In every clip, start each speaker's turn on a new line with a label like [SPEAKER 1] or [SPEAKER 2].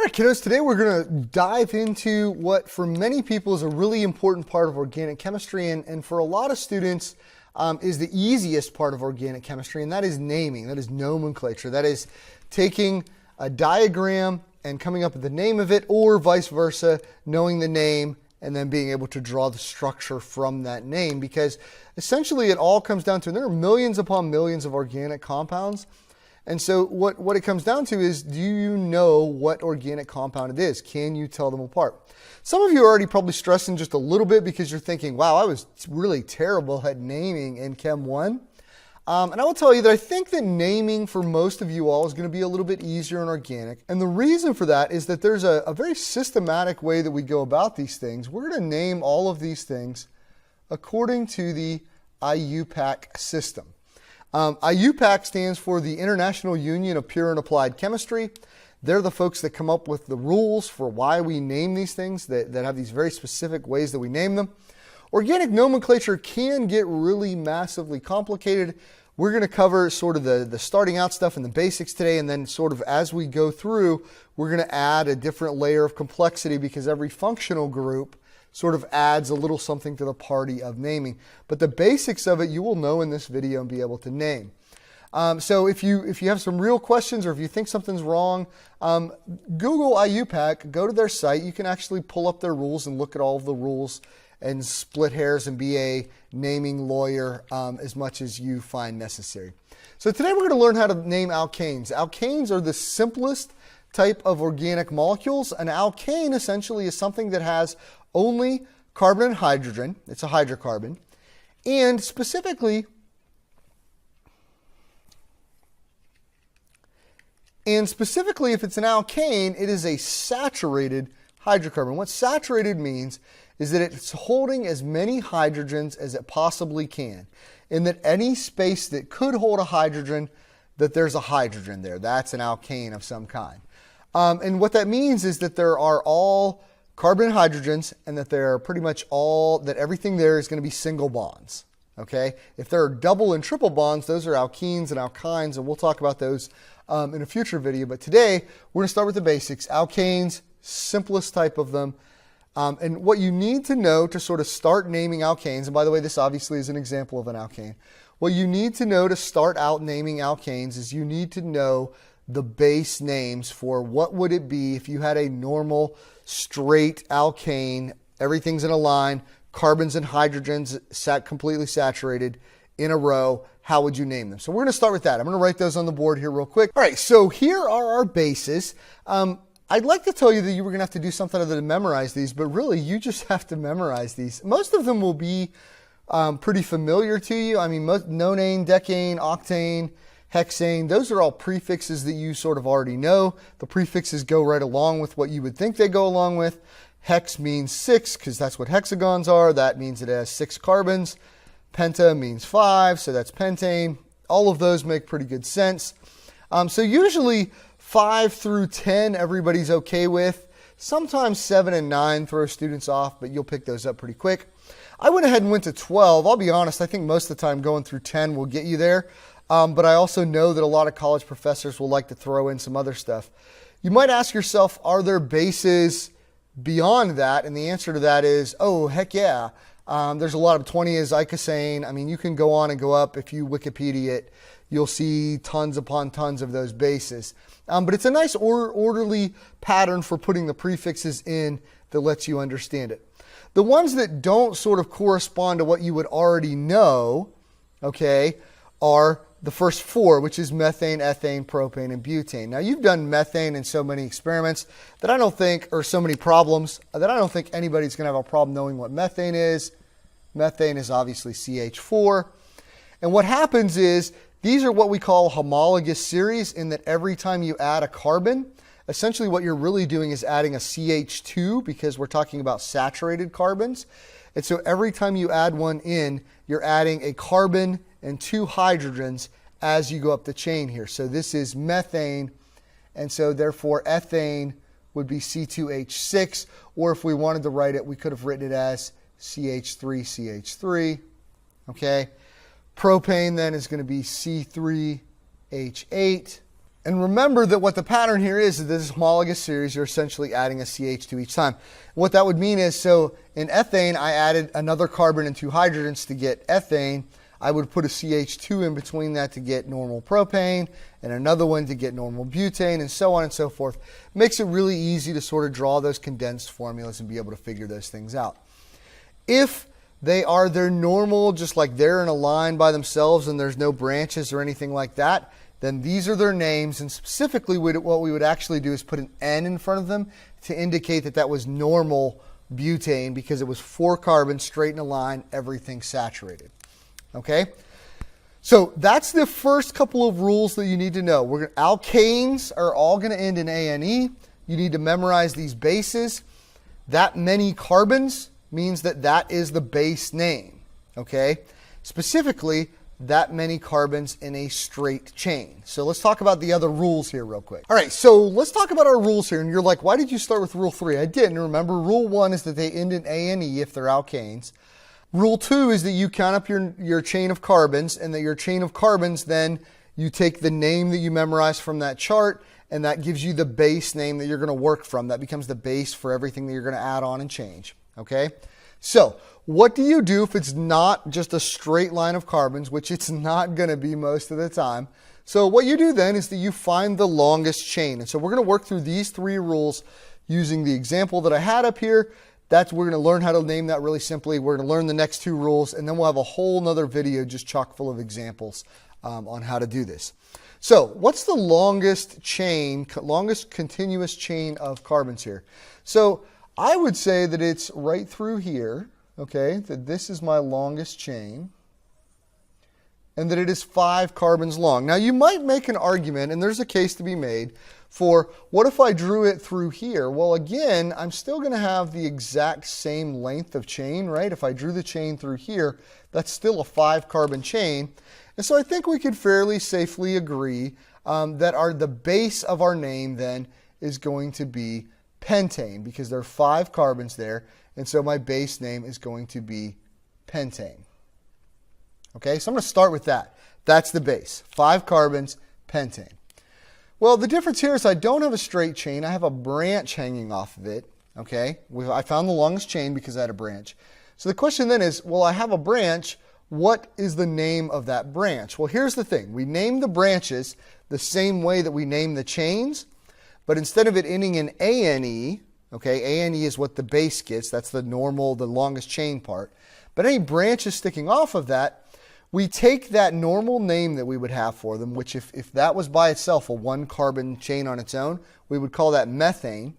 [SPEAKER 1] right, kiddos, today we're going to dive into what for many people is a really important part of organic chemistry, and for a lot of students is the easiest part of organic chemistry, and that is naming, that is nomenclature. That is taking a diagram and coming up with the name of it, or vice versa, knowing the name and then being able to draw the structure from that name, because essentially it all comes down to, there are millions upon millions of organic compounds. And so what it comes down to is, do you know what organic compound it is? Can you tell them apart? Some of you are already probably stressing just a little bit because you're thinking, wow, I was really terrible at naming in Chem 1. And I will tell you that I think that naming for most of you all is going to be a little bit easier in organic. And the reason for that is that there's a very systematic way that we go about these things. We're going to name all of these things according to the IUPAC system. IUPAC stands for the International Union of Pure and Applied Chemistry. They're the folks that come up with the rules for why we name these things, that have these very specific ways that we name them. Organic nomenclature can get really massively complicated. We're going to cover sort of the starting out stuff and the basics today, and then sort of as we go through, we're going to add a different layer of complexity because every functional group sort of adds a little something to the party of naming. But the basics of it you will know in this video and be able to name. So if you have some real questions or if you think something's wrong, Google IUPAC, go to their site. You can actually pull up their rules and look at all of the rules and split hairs and be a naming lawyer as much as you find necessary. So today we're going to learn how to name alkanes. Alkanes are the simplest type of organic molecules. An alkane essentially is something that has only carbon and hydrogen. It's a hydrocarbon. And specifically, if it's an alkane, it is a saturated hydrocarbon. What saturated means is that it's holding as many hydrogens as it possibly can, and that any space that could hold a hydrogen, that there's a hydrogen there. That's an alkane of some kind. And what that means is that there are all carbon and hydrogens, and that they're pretty much that everything there is going to be single bonds. Okay? If there are double and triple bonds, those are alkenes and alkynes, and we'll talk about those in a future video. But today, we're going to start with the basics. Alkanes, simplest type of them. And what you need to know to sort of start naming alkanes, and by the way, this obviously is an example of an alkane. What you need to know to start out naming alkanes is you need to know the base names for what would it be if you had a normal straight alkane, everything's in a line, carbons and hydrogens completely saturated in a row. How would you name them? So we're going to start with that. I'm going to write those on the board here real quick. All right, so here are our bases. I'd like to tell you that you were going to have to do something other than memorize these, but really you just have to memorize these. Most of them will be pretty familiar to you. I mean, nonane, decane, octane, hexane, those are all prefixes that you sort of already know. The prefixes go right along with what you would think they go along with. Hex means 6 because that's what hexagons are. That means it has 6 carbons. Penta means 5, so that's pentane. All of those make pretty good sense. So usually 5 through 10 everybody's okay with. Sometimes 7 and 9 throw students off, but you'll pick those up pretty quick. I went ahead and went to 12. I'll be honest, I think most of the time going through 10 will get you there. But I also know that a lot of college professors will like to throw in some other stuff. You might ask yourself, are there bases beyond that? And the answer to that is, oh, heck yeah. There's a lot of 20 is icosane. I mean, you can go on and go up. If you Wikipedia it, you'll see tons upon tons of those bases. But it's a nice orderly pattern for putting the prefixes in that lets you understand it. The ones that don't sort of correspond to what you would already know, okay, are the first 4, which is methane, ethane, propane, and butane. Now, you've done methane in so many experiments that I don't think, or so many problems, that I don't think anybody's going to have a problem knowing what methane is. Methane is obviously CH4. And what happens is, these are what we call homologous series, in that every time you add a carbon, essentially what you're really doing is adding a CH2, because we're talking about saturated carbons. And so every time you add one in, you're adding a carbon and 2 hydrogens as you go up the chain here. So this is methane, and so therefore ethane would be C2H6, or if we wanted to write it, we could have written it as CH3CH3. Okay. Propane then is going to be C3H8. And remember that what the pattern here is this homologous series, you're essentially adding a CH to each time. What that would mean is, so in ethane, I added another carbon and 2 hydrogens to get ethane. I would put a CH2 in between that to get normal propane, and another one to get normal butane, and so on and so forth. Makes it really easy to sort of draw those condensed formulas and be able to figure those things out. If they are their normal, just like they're in a line by themselves and there's no branches or anything like that, then these are their names, and specifically what we would actually do is put an N in front of them to indicate that that was normal butane because it was 4 carbons straight in a line, everything saturated. Okay? So that's the first couple of rules that you need to know. Alkanes are all going to end in ANE. You need to memorize these bases. That many carbons means that that is the base name. Okay? Specifically, that many carbons in a straight chain. So let's talk about the other rules here real quick. All right, so let's talk about our rules here. And you're like, why did you start with rule 3? I didn't. Remember, rule 1 is that they end in ANE if they're alkanes. Rule 2 is that you count up your chain of carbons, and that your chain of carbons, then you take the name that you memorized from that chart, and that gives you the base name that you're going to work from. That becomes the base for everything that you're going to add on and change. Okay? So what do you do if it's not just a straight line of carbons, which it's not going to be most of the time? So what you do then is that you find the longest chain. And so we're going to work through these 3 rules using the example that I had up here. We're going to learn how to name that really simply. We're going to learn the next 2 rules, and then we'll have a whole nother video just chock full of examples on how to do this. So what's the longest continuous chain of carbons here? So I would say that it's right through here, okay, that this is my longest chain, and that it is 5 carbons long. Now you might make an argument, and there's a case to be made, for what if I drew it through here? Well, again, I'm still going to have the exact same length of chain, right? If I drew the chain through here, that's still a 5 carbon chain. And so I think we could fairly safely agree that the base of our name then is going to be pentane, because there are 5 carbons there, and so my base name is going to be pentane. Okay, so I'm going to start with that. That's the base. 5 carbons, pentane. Well, the difference here is I don't have a straight chain. I have a branch hanging off of it. Okay, I found the longest chain because I had a branch. So the question then is, well, I have a branch. What is the name of that branch? Well, here's the thing. We name the branches the same way that we name the chains, but instead of it ending in ANE, okay, ANE is what the base gets. That's the longest chain part. But any branches sticking off of that, we take that normal name that we would have for them, which if that was by itself a 1 carbon chain on its own, we would call that methane.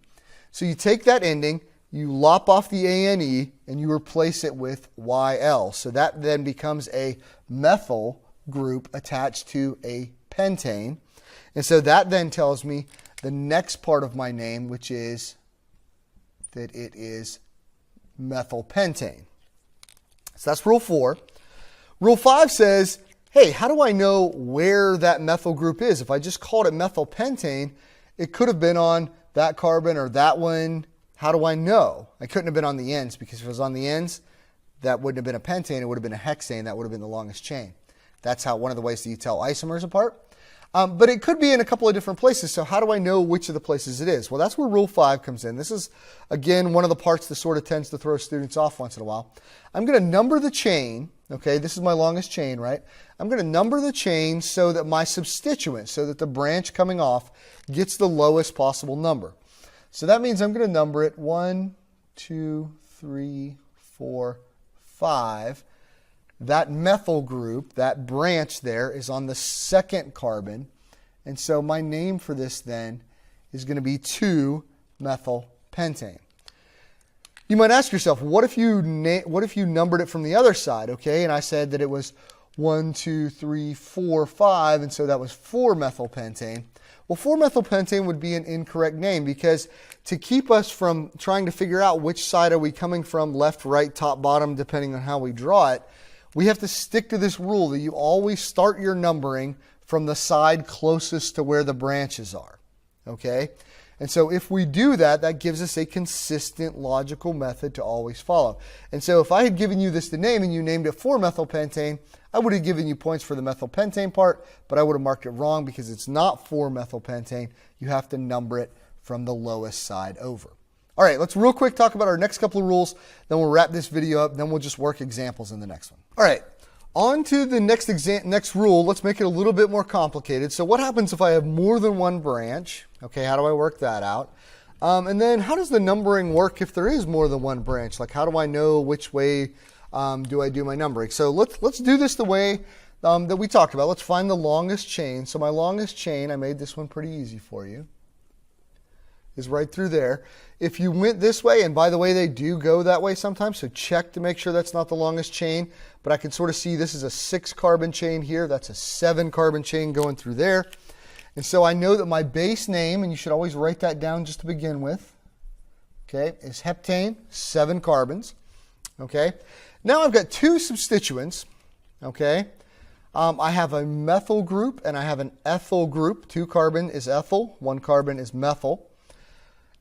[SPEAKER 1] So you take that ending, you lop off the ANE, and you replace it with YL. So that then becomes a methyl group attached to a pentane. And so that then tells me the next part of my name, which is that it is methylpentane. So that's rule 4. Rule 5 says, hey, how do I know where that methyl group is? If I just called it methylpentane, it could have been on that carbon or that one. How do I know? I couldn't have been on the ends, because if it was on the ends, that wouldn't have been a pentane. It would have been a hexane. That would have been the longest chain. That's one of the ways that you tell isomers apart. But it could be in a couple of different places. So how do I know which of the places it is? Well, that's where rule 5 comes in. This is, again, one of the parts that sort of tends to throw students off once in a while. I'm going to number the chain. Okay, this is my longest chain, right? I'm going to number the chain so that my substituent, so that the branch coming off gets the lowest possible number. So that means I'm going to number it 1, 2, 3, 4, 5. That methyl group, that branch there, is on the 2nd carbon. And so my name for this then is going to be 2-methylpentane. You might ask yourself, what if you numbered it from the other side? Okay, and I said that it was 1, 2, 3, 4, 5, and so that was 4-methylpentane. Well, 4-methylpentane would be an incorrect name, because to keep us from trying to figure out which side are we coming from, left, right, top, bottom, depending on how we draw it, we have to stick to this rule that you always start your numbering from the side closest to where the branches are. Okay? And so if we do that, that gives us a consistent logical method to always follow. And so if I had given you this to name and you named it 4-methylpentane, I would have given you points for the methylpentane part, but I would have marked it wrong because it's not 4-methylpentane. You have to number it from the lowest side over. All right, let's real quick talk about our next couple of rules, then we'll wrap this video up, then we'll just work examples in the next one. All right, on to the next rule. Let's make it a little bit more complicated. So what happens if I have more than one branch? Okay, how do I work that out? And then how does the numbering work if there is more than one branch? Like how do I know which way do I do my numbering? So let's do this the way that we talked about. Let's find the longest chain. So my longest chain, I made this one pretty easy for you, is right through there. If you went this way, and by the way, they do go that way sometimes, so check to make sure that's not the longest chain, but I can sort of see this is a 6-carbon chain here. That's a 7-carbon chain going through there. And so I know that my base name, and you should always write that down just to begin with, okay, is heptane, 7 carbons, okay. Now I've got 2 substituents, okay. I have a methyl group and I have an ethyl group. 2 carbon is ethyl, 1 carbon is methyl.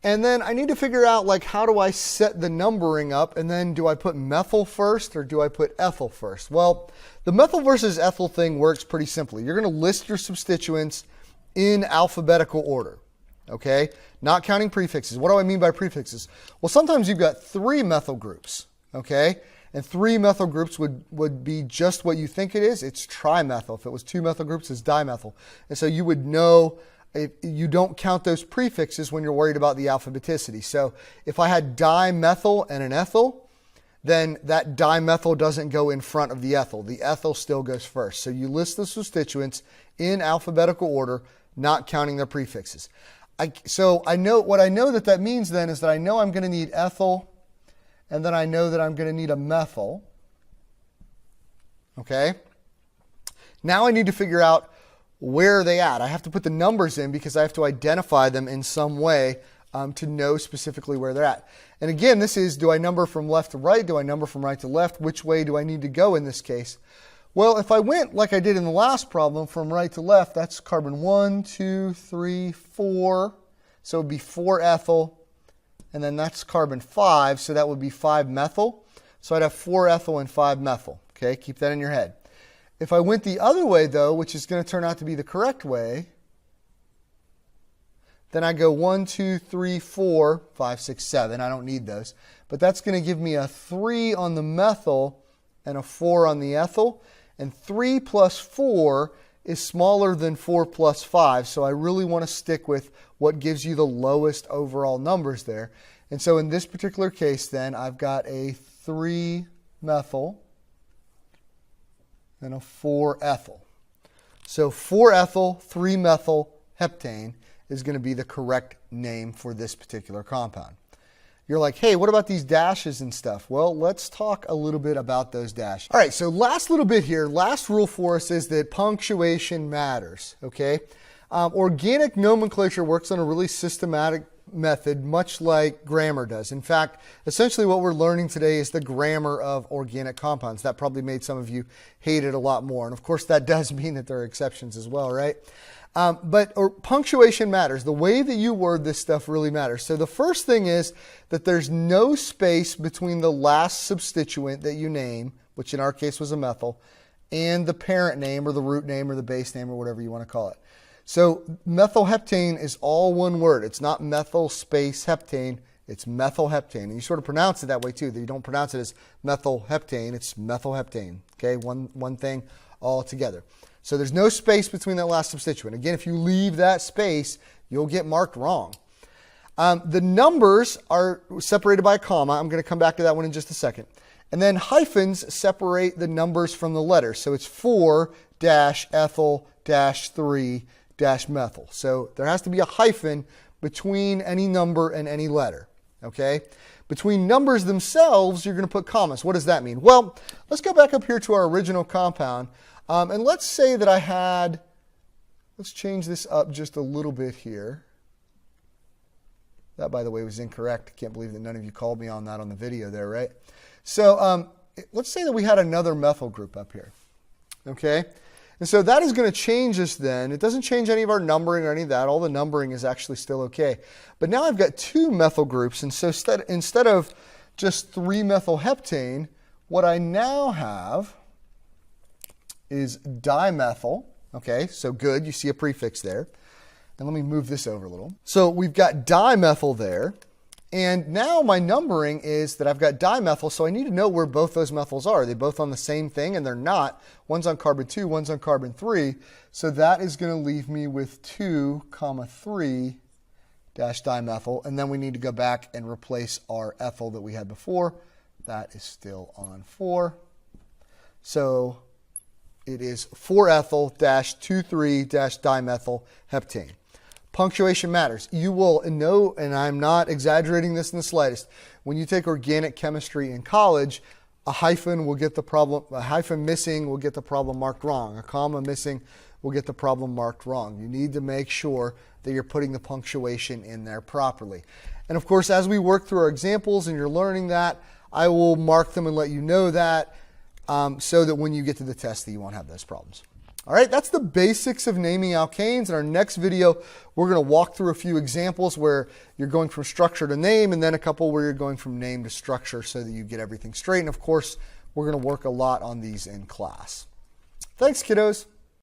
[SPEAKER 1] And then I need to figure out, like, how do I set the numbering up? And then do I put methyl first or do I put ethyl first? Well, the methyl versus ethyl thing works pretty simply. You're going to list your substituents in alphabetical order, okay? Not counting prefixes. What do I mean by prefixes? Well, sometimes you've got 3 methyl groups, okay? And 3 methyl groups would be just what you think it is. It's trimethyl. If it was 2 methyl groups, it's dimethyl. And so you would know you don't count those prefixes when you're worried about the alphabeticity. So if I had dimethyl and an ethyl, then that dimethyl doesn't go in front of the ethyl. The ethyl still goes first. So you list the substituents in alphabetical order, not counting their prefixes. So I know what I know that means then is that I know I'm going to need ethyl, and then I know that I'm going to need a methyl. Okay? Now I need to figure out where are they at. I have to put the numbers in because I have to identify them in some way to know specifically where they're at. And again, this is, do I number from left to right? Do I number from right to left? Which way do I need to go in this case? Well, if I went like I did in the last problem from right to left, that's carbon 1, 2, 3, 4. So it would be 4 ethyl. And then that's carbon 5, so that would be 5 methyl. So I'd have 4 ethyl and 5 methyl. Okay, keep that in your head. If I went the other way, though, which is going to turn out to be the correct way, then I go 1, 2, 3, 4, 5, 6, 7. I don't need those. But that's going to give me a 3 on the methyl and a 4 on the ethyl. And 3 plus 4 is smaller than 4 plus 5. So I really want to stick with what gives you the lowest overall numbers there. And so in this particular case, then, I've got a 3 methyl and a 4 ethyl. So 4 ethyl, 3 methyl heptane is going to be the correct name for this particular compound. You're like, hey, what about these dashes and stuff? Well, let's talk a little bit about those dashes. All right, so last little bit here, last rule for us is that punctuation matters, okay? Organic nomenclature works on a really systematic method, much like grammar does. In fact, essentially what we're learning today is the grammar of organic compounds. That probably made some of you hate it a lot more. And of course, that does mean that there are exceptions as well, right? But punctuation matters. The way that you word this stuff really matters. So the first thing is that there's no space between the last substituent that you name, which in our case was a methyl, and the parent name or the root name or the base name or whatever you want to call it. So methylheptane is all one word. It's not methyl space heptane. It's methylheptane. And you sort of pronounce it that way too. That you don't pronounce it as methylheptane. It's methylheptane. Okay, one thing all together. So there's no space between that last substituent. Again, if you leave that space, you'll get marked wrong. The numbers are separated by a comma. I'm going to come back to that one in just a second. And then hyphens separate the numbers from the letters. So it's 4-ethyl-3-methyl. So there has to be a hyphen between any number and any letter. Okay? Between numbers themselves, you're going to put commas. What does that mean? Well, let's go back up here to our original compound. And let's say that I had, let's change this up just a little bit here. That, by the way, was incorrect. I can't believe that none of you called me on that on the video there, right? So let's say that we had another methyl group up here. Okay? And so that is going to change us then. It doesn't change any of our numbering or any of that. All the numbering is actually still okay. But now I've got 2 methyl groups. And so instead of just 3-methylheptane, what I now have is dimethyl. Okay, so good, you see a prefix there. And let me move this over a little. So we've got dimethyl there. And now my numbering is that I've got dimethyl, so I need to know where both those methyls are. Are they both on the same thing? And they're not. One's on carbon 2, one's on carbon 3. So that is going to leave me with 2, 3 dash dimethyl. And then we need to go back and replace our ethyl that we had before. That is still on 4. So it is 4-ethyl dash 2,3 dash dimethyl heptane. Punctuation matters. You will know, and I'm not exaggerating this in the slightest, when you take organic chemistry in college, a hyphen will get the problem, a hyphen missing will get the problem marked wrong. A comma missing will get the problem marked wrong. You need to make sure that you're putting the punctuation in there properly. And of course, as we work through our examples and you're learning that, I will mark them and let you know that so that when you get to the test that you won't have those problems. All right, that's the basics of naming alkanes. In our next video, we're going to walk through a few examples where you're going from structure to name, and then a couple where you're going from name to structure so that you get everything straight. And of course, we're going to work a lot on these in class. Thanks, kiddos.